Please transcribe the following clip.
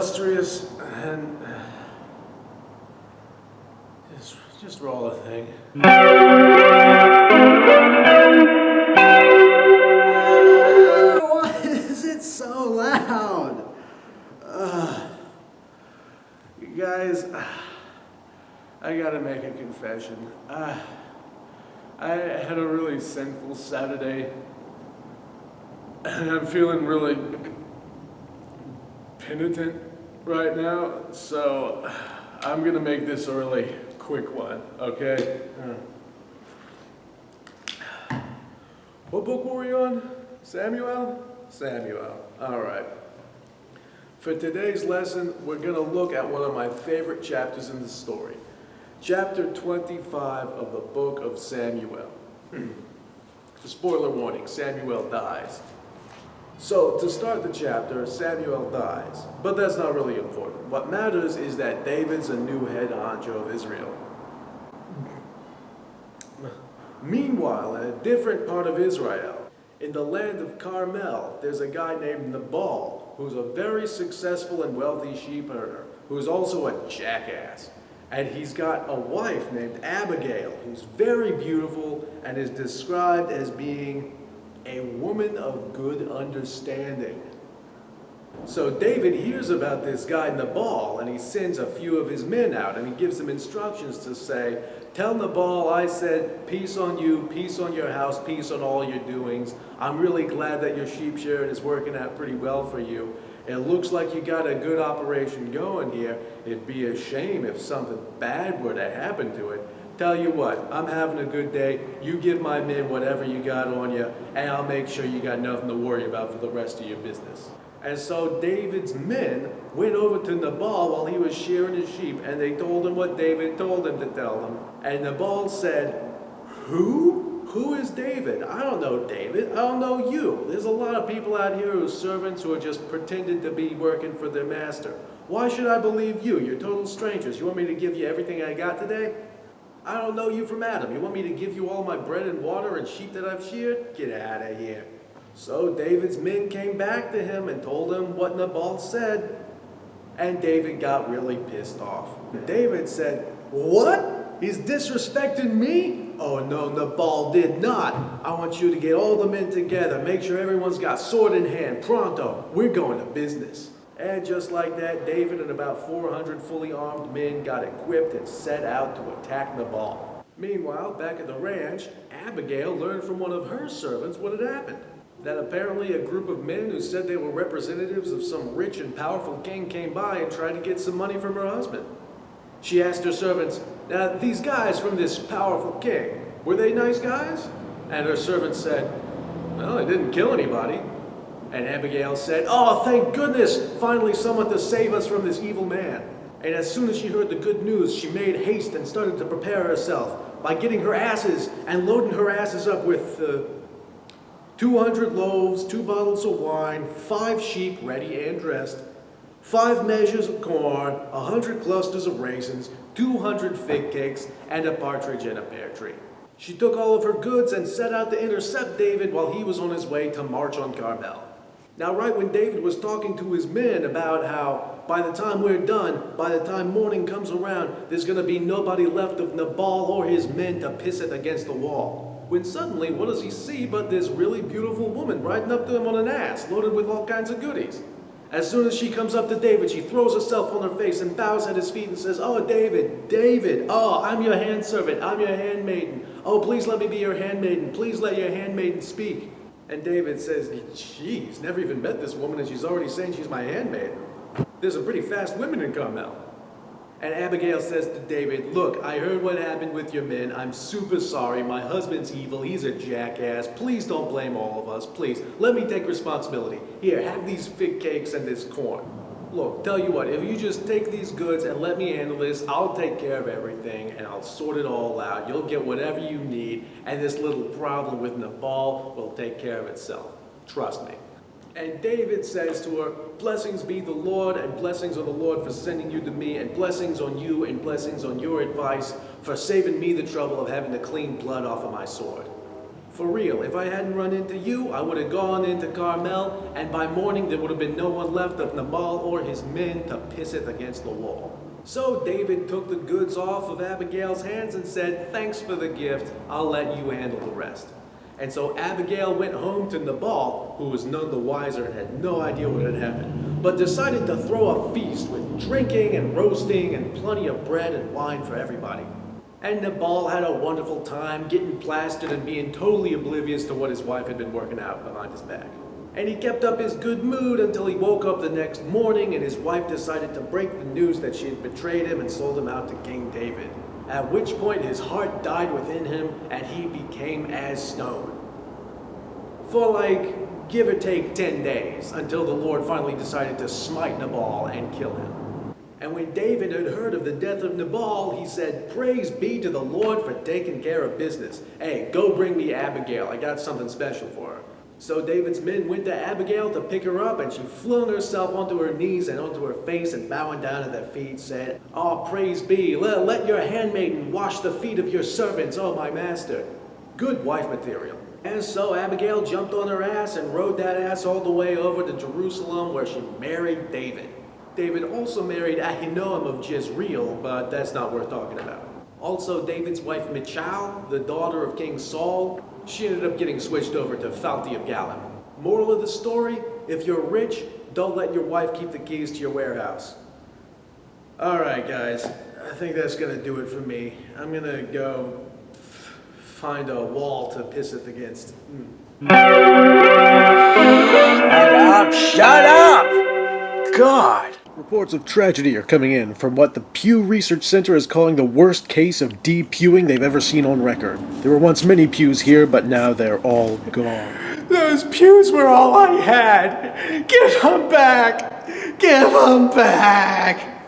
illustrious, and just roll a thing. Why is it so loud? You guys, I gotta make a confession. I had a really sinful Saturday, and I'm feeling really penitent right now, so I'm gonna make this a really quick one, okay? What book were we on? Samuel? Samuel, all right. For today's lesson, we're gonna look at one of my favorite chapters in the story. Chapter 25 of the book of Samuel. Spoiler warning, Samuel dies. So, to start the chapter, Samuel dies. But that's not really important. What matters is that David's a new head honcho of Israel. Meanwhile, in a different part of Israel, in the land of Carmel, there's a guy named Nabal, who's a very successful and wealthy sheep herder, who's also a jackass. And he's got a wife named Abigail, who's very beautiful and is described as being a woman of good understanding. So David hears about this guy Nabal, and he sends a few of his men out, and he gives them instructions to say, "Tell Nabal I said, peace on you, peace on your house, peace on all your doings. I'm really glad that your sheep shearing is working out pretty well for you. It looks like you got a good operation going here. It'd be a shame if something bad were to happen to it. Tell you what, I'm having a good day. You give my men whatever you got on you, and I'll make sure you got nothing to worry about for the rest of your business." And so David's men went over to Nabal while he was shearing his sheep, and they told him what David told them to tell them. And Nabal said, "Who? Who is David? I don't know David. I don't know you. There's a lot of people out here who are servants who are just pretending to be working for their master. Why should I believe you? You're total strangers. You want me to give you everything I got today? I don't know you from Adam. You want me to give you all my bread and water and sheep that I've sheared? Get out of here." So David's men came back to him and told him what Nabal said. And David got really pissed off. David said, "What? He's disrespecting me? Oh no, Nabal did not. I want you to get all the men together. Make sure everyone's got sword in hand. Pronto. We're going to business." And just like that, David and about 400 fully armed men got equipped and set out to attack Nabal. Meanwhile, back at the ranch, Abigail learned from one of her servants what had happened. That apparently a group of men who said they were representatives of some rich and powerful king came by and tried to get some money from her husband. She asked her servants, "Now, these guys from this powerful king, were they nice guys?" And her servants said, "Well, they didn't kill anybody." And Abigail said, "Oh, thank goodness, finally someone to save us from this evil man." And as soon as she heard the good news, she made haste and started to prepare herself by getting her asses and loading her asses up with 200 loaves, 2 bottles of wine, 5 sheep ready and dressed, 5 measures of corn, 100 clusters of raisins, 200 fig cakes, and a partridge in a pear tree. She took all of her goods and set out to intercept David while he was on his way to march on Carmel. Now, right when David was talking to his men about how by the time we're done, by the time morning comes around, there's going to be nobody left of Nabal or his men to piss it against the wall, when suddenly, what does he see but this really beautiful woman riding up to him on an ass, loaded with all kinds of goodies. As soon as she comes up to David, she throws herself on her face and bows at his feet and says, "Oh, David, David, oh, I'm your handservant, I'm your handmaiden. Oh, please let me be your handmaiden. Please let your handmaiden speak." And David says, "Geez, never even met this woman and she's already saying she's my handmaiden. There's some pretty fast women in Carmel." And Abigail says to David, "Look, I heard what happened with your men. I'm super sorry. My husband's evil. He's a jackass. Please don't blame all of us. Please, let me take responsibility. Here, have these fig cakes and this corn. Look, tell you what, if you just take these goods and let me handle this, I'll take care of everything and I'll sort it all out. You'll get whatever you need, and this little problem with Nabal will take care of itself. Trust me." And David says to her, "Blessings be the Lord, and blessings on the Lord for sending you to me, and blessings on you, and blessings on your advice for saving me the trouble of having to clean blood off of my sword. For real, if I hadn't run into you, I would have gone into Carmel, and by morning there would have been no one left of Nabal or his men to piss it against the wall. So David took the goods off of Abigail's hands and said, "Thanks for the gift, I'll let you handle the rest." And so Abigail went home to Nabal, who was none the wiser and had no idea what had happened, but decided to throw a feast with drinking and roasting and plenty of bread and wine for everybody. And Nabal had a wonderful time getting plastered and being totally oblivious to what his wife had been working out behind his back. And he kept up his good mood until he woke up the next morning and his wife decided to break the news that she had betrayed him and sold him out to King David. At which point his heart died within him and he became as stone. For like, give or take 10 days, until the Lord finally decided to smite Nabal and kill him. And when David had heard of the death of Nabal, he said, "Praise be to the Lord for taking care of business. Hey, go bring me Abigail. I got something special for her." So David's men went to Abigail to pick her up, and she flung herself onto her knees and onto her face, and bowing down at their feet said, "Oh, praise be. Let your handmaiden wash the feet of your servants, oh my master." Good wife material. And so Abigail jumped on her ass and rode that ass all the way over to Jerusalem, where she married David. David also married Ahinoam of Jezreel, but that's not worth talking about. Also, David's wife Michal, the daughter of King Saul, she ended up getting switched over to Phalti of Galim. Moral of the story, if you're rich, don't let your wife keep the keys to your warehouse. Alright guys, I think that's gonna do it for me. I'm gonna go find a wall to pisseth against. Shut up! God! Reports of tragedy are coming in from what the Pew Research Center is calling the worst case of de-pewing they've ever seen on record. There were once many pews here, but now they're all gone. Those pews were all I had! Give them back! Give them back!